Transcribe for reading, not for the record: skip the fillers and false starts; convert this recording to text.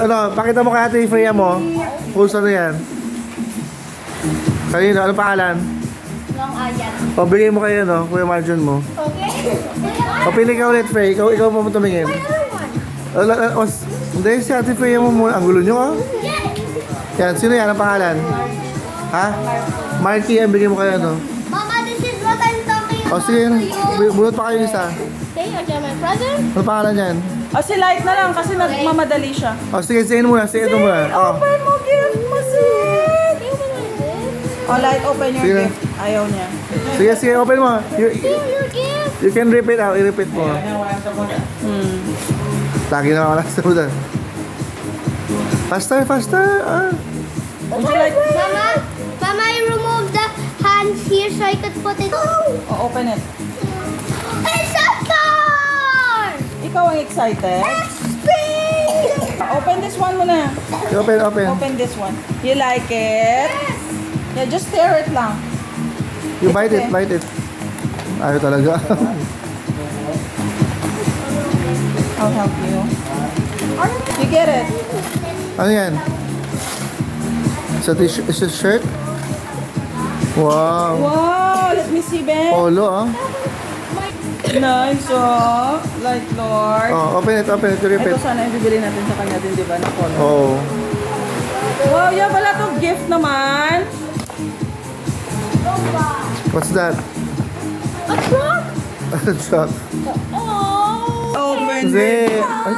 Ano, pakita mo kay Ate Freya mo. Kung ano yan. Kanino, ano pangalan? Long ayan. O, bigay mo kayo, no? Kuya Marjon mo. Okay. O, pili ka ulit, Frey. Ikaw mo tumingin. Hindi, si Ate Freya mo muna. Ang gulo nyo, oh. Yan, sino yan? Ang pangalan? Ha? Marky, yan. Bigay mo kayo, no? Mama, this is what I'm talking O, about sige. to you. Bunot pa kayo isa. Okay, okay, my brother. Ano pangalan yan? O, si Light na lang kasi nagmamadali siya. O, sige, sige muna. Sige ito muna. O. Open mo gift mo, sis. O, Light, open your Sige. gift. Ayaw niya. Sige, sige. Open mo. Your gift. You can repeat out. I-repeat mo. Lagi na ako lang sa muda. Faster, faster. Ah. Would you like... Mama, I removed the hands here so I could put it. O, open it. It's a car! Ikaw ang excited? Speed! Open this one muna. Open, open. Open this one. You like it? Yeah, just stare it lang. You bite it, bite it. Ayaw talaga. I'll help you. You get it? Ano yan? Is it shirt? Wow. Wow, let me see, Ben. Polo, ah. Nice, oh. Light Lord. Oh, open it, Ito repeat. sana yung bibili natin sa kanya din, di ba? Na color. Oh. Wow, yeah, wala tong gift naman. What's that? A truck? Truck. Oh! Open Kasi, it. ay,